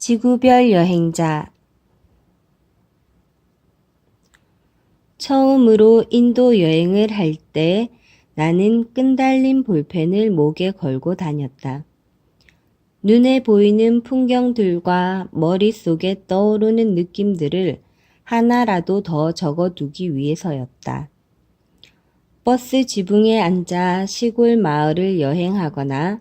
지구별 여행자. 처음으로 인도 여행을 할 때 나는 끈달린 볼펜을 목에 걸고 다녔다. 눈에 보이는 풍경들과 머릿속에 떠오르는 느낌들을 하나라도 더 적어두기 위해서였다. 버스 지붕에 앉아 시골 마을을 여행하거나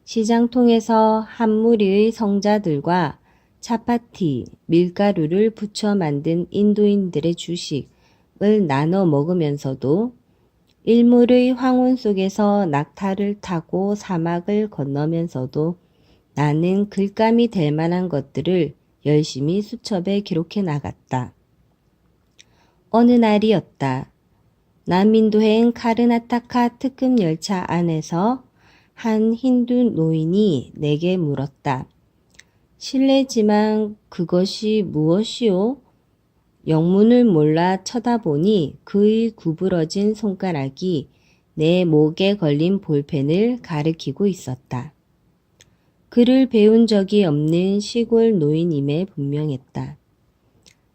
시장통에서 한 무리의 성자들과 차파티, 밀가루를 부쳐 만든 인도인들의 주식을 나눠 먹으면서도 일몰의 황혼 속에서 낙타를 타고 사막을 건너면서도 나는 글감이 될 만한 것들을 열심히 수첩에 기록해 나갔다. 어느 날이었다. 남인도행 카르나타카 특급 열차 안에서 한 힌두 노인이 내게 물었다. 실례지만 그것이 무엇이오? 영문을 몰라 쳐다보니 그의 구부러진 손가락이 내 목에 걸린 볼펜을 가리키고 있었다. 글을 배운 적이 없는 시골 노인임에 분명했다.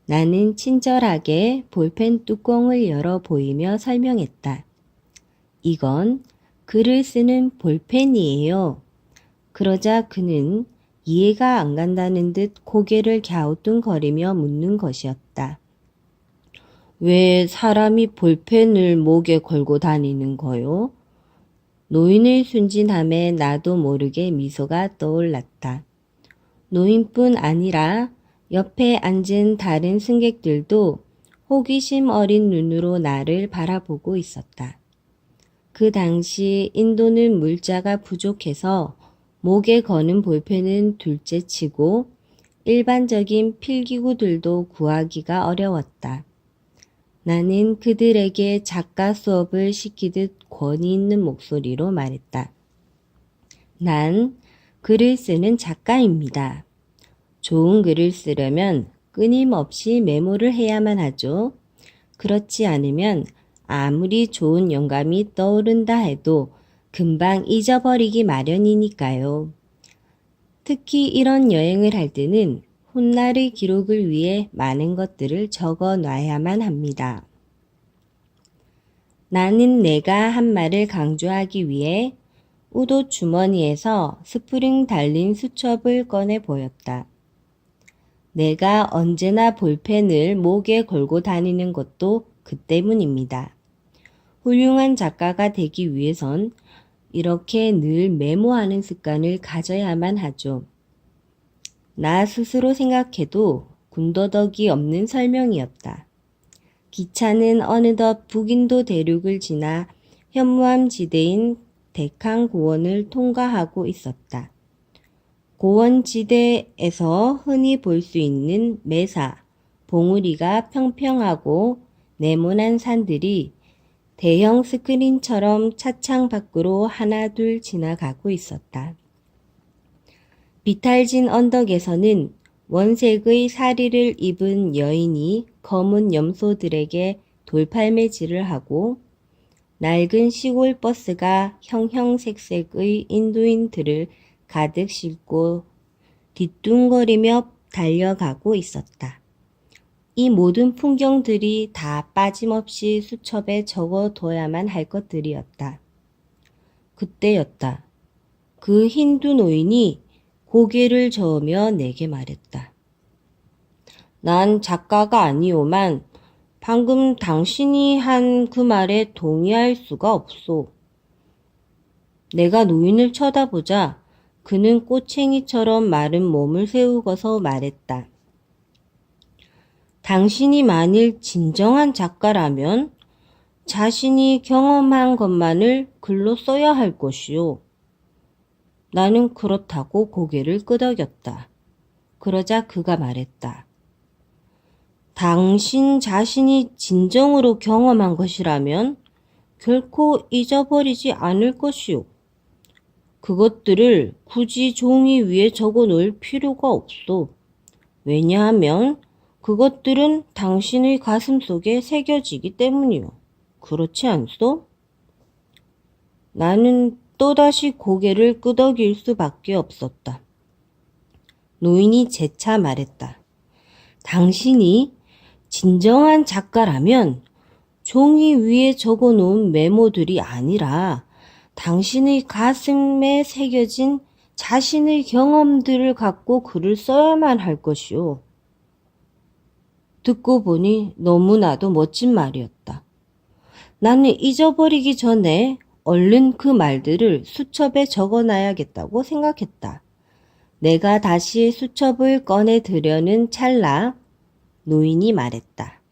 나는 친절하게 볼펜 뚜껑을 열어 보이며 설명했다. 이건 글을 쓰는 볼펜이에요. 그러자 그는 이해가 안 간다는 듯 고개를 갸우뚱거리며 묻는 것이었다. 왜 사람이 볼펜을 목에 걸고 다니는 거요? 노인의 순진함에 나도 모르게 미소가 떠올랐다. 노인뿐 아니라 옆에 앉은 다른 승객들도 호기심 어린 눈으로 나를 바라보고 있었다. 그 당시 인도는 물자가 부족해서 목에 거는 볼펜은 둘째치고 일반적인 필기구들도 구하기가 어려웠다. 나는 그들에게 작가 수업을 시키듯 권위 있는 목소리로 말했다. 난 글을 쓰는 작가입니다. 좋은 글을 쓰려면 끊임없이 메모를 해야만 하죠. 그렇지 않으면 아무리 좋은 영감이 떠오른다 해도 금방 잊어버리기 마련이니까요. 특히 이런 여행을 할 때는 훗날의 기록을 위해 많은 것들을 적어 놔야만 합니다. 나는 내가 한 말을 강조하기 위해 우도 주머니에서 스프링 달린 수첩을 꺼내 보였다. 내가 언제나 볼펜을 목에 걸고 다니는 것도 그 때문입니다. 훌륭한 작가가 되기 위해선 이렇게 늘 메모하는 습관을 가져야만 하죠. 나 스스로 생각해도 군더더기 없는 설명이었다. 기차는 어느덧 북인도 대륙을 지나 현무암 지대인 데칸 고원을 통과하고 있었다. 고원지대에서 흔히 볼 수 있는 매사, 봉우리가 평평하고 네모난 산들이 대형 스크린처럼 차창 밖으로 하나둘 지나가고 있었다. 비탈진 언덕에서는 원색의 사리를 입은 여인이 검은 염소들에게 돌팔매질을 하고 낡은 시골 버스가 형형색색의 인도인들을 가득 싣고 뒤뚱거리며 달려가고 있었다. 이 모든 풍경들이 다 빠짐없이 수첩에 적어둬야만 할 것들이었다. 그때였다. 그 힌두 노인이 고개를 저으며 내게 말했다. 난 작가가 아니오만 방금 당신이 한 그 말에 동의할 수가 없소. 내가 노인을 쳐다보자 그는 꼬챙이처럼 마른 몸을 세우고서 말했다. 당신이 만일 진정한 작가라면 자신이 경험한 것만을 글로 써야 할 것이오. 나는 그렇다고 고개를 끄덕였다. 그러자 그가 말했다. 당신 자신이 진정으로 경험한 것이라면 결코 잊어버리지 않을 것이오. 그것들을 굳이 종이 위에 적어 놓을 필요가 없소. 왜냐하면 그것들은 당신의 가슴 속에 새겨지기 때문이오. 그렇지 않소? 나는 또다시 고개를 끄덕일 수밖에 없었다. 노인이 재차 말했다. 당신이 진정한 작가라면 종이 위에 적어놓은 메모들이 아니라 당신의 가슴에 새겨진 자신의 경험들을 갖고 글을 써야만 할 것이오. 듣고 보니 너무나도 멋진 말이었다. 나는 잊어버리기 전에 얼른 그 말들을 수첩에 적어놔야겠다고 생각했다. 내가 다시 수첩을 꺼내 들려는 찰나 노인이 말했다.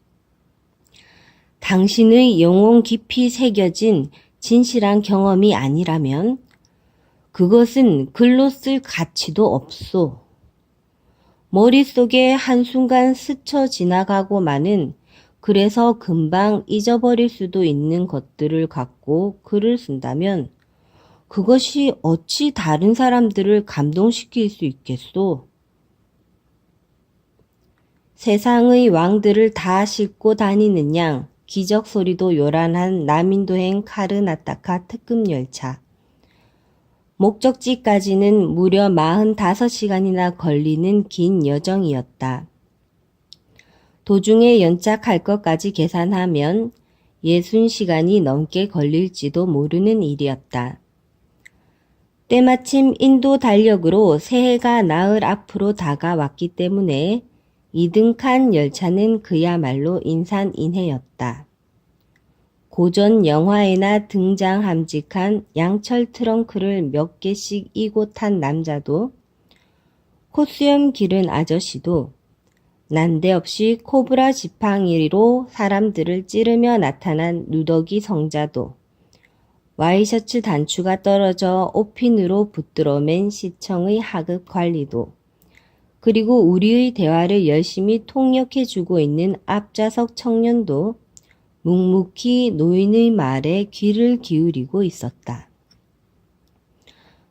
당신의 영혼 깊이 새겨진 진실한 경험이 아니라면 그것은 글로 쓸 가치도 없소. 머릿속에 한순간 스쳐 지나가고 마는 그래서 금방 잊어버릴 수도 있는 것들을 갖고 글을 쓴다면 그것이 어찌 다른 사람들을 감동시킬 수 있겠소? 세상의 왕들을 다 싣고 다니는 양 기적 소리도 요란한 남인도행 카르나타카 특급 열차. 목적지까지는 무려 45시간이나 걸리는 긴 여정이었다. 도중에 연착할 것까지 계산하면 60시간이 넘게 걸릴지도 모르는 일이었다. 때마침 인도 달력으로 새해가 나흘 앞으로 다가왔기 때문에 이등칸 열차는 그야말로 인산인해였다. 고전 영화에나 등장함직한 양철 트렁크를 몇 개씩 이고 탄 남자도 코수염 기른 아저씨도 난데없이 코브라 지팡이로 사람들을 찌르며 나타난 누더기 성자도 와이셔츠 단추가 떨어져 옷핀으로 붙들어 맨 시청의 하급 관리도 그리고 우리의 대화를 열심히 통역해주고 있는 앞좌석 청년도 묵묵히 노인의 말에 귀를 기울이고 있었다.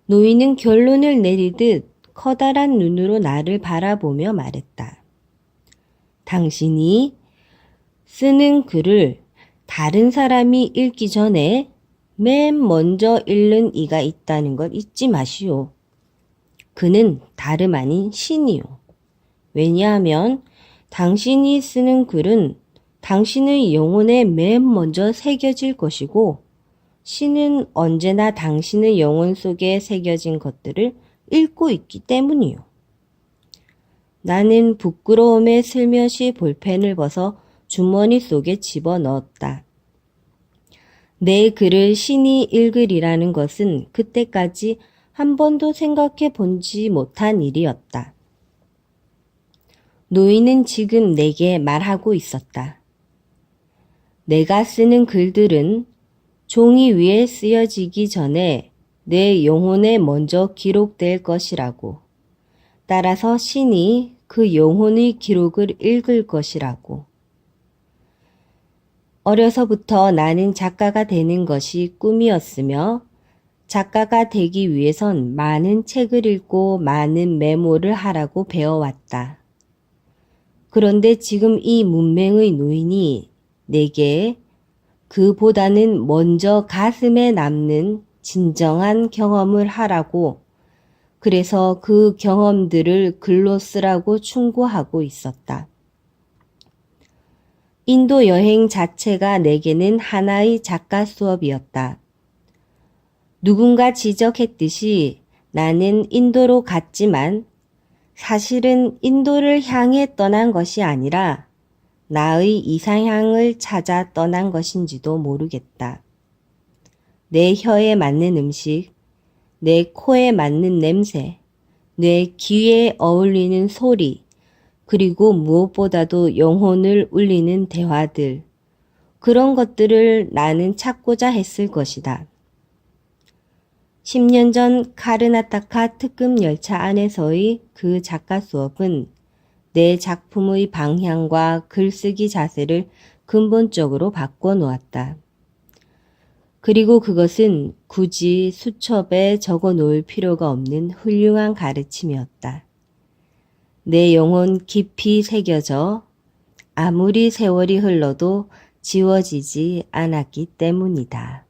노인은 결론을 내리듯 커다란 눈으로 나를 바라보며 말했다. 당신이 쓰는 글을 다른 사람이 읽기 전에 맨 먼저 읽는 이가 있다는 걸 잊지 마시오. 그는 다름 아닌 신이요. 왜냐하면 당신이 쓰는 글은 당신의 영혼에 맨 먼저 새겨질 것이고 신은 언제나 당신의 영혼 속에 새겨진 것들을 읽고 있기 때문이요. 나는 부끄러움에 슬며시 볼펜을 벗어 주머니 속에 집어넣었다. 내 글을 신이 읽으리라는 것은 그때까지 한 번도 생각해 본지 못한 일이었다. 노인은 지금 내게 말하고 있었다. 내가 쓰는 글들은 종이 위에 쓰여지기 전에 내 영혼에 먼저 기록될 것이라고. 따라서 신이 그 영혼의 기록을 읽을 것이라고. 어려서부터 나는 작가가 되는 것이 꿈이었으며 작가가 되기 위해선 많은 책을 읽고 많은 메모를 하라고 배워왔다. 그런데 지금 이 문맹의 노인이 내게 그보다는 먼저 가슴에 남는 진정한 경험을 하라고 그래서 그 경험들을 글로 쓰라고 충고하고 있었다. 인도 여행 자체가 내게는 하나의 작가 수업이었다. 누군가 지적했듯이 나는 인도로 갔지만 사실은 인도를 향해 떠난 것이 아니라 나의 이상향을 찾아 떠난 것인지도 모르겠다. 내 혀에 맞는 음식, 내 코에 맞는 냄새, 내 귀에 어울리는 소리, 그리고 무엇보다도 영혼을 울리는 대화들, 그런 것들을 나는 찾고자 했을 것이다. 10년 전 카르나타카 특급 열차 안에서의 그 작가 수업은 내 작품의 방향과 글쓰기 자세를 근본적으로 바꿔 놓았다. 그리고 그것은 굳이 수첩에 적어 놓을 필요가 없는 훌륭한 가르침이었다. 내 영혼 깊이 새겨져 아무리 세월이 흘러도 지워지지 않았기 때문이다.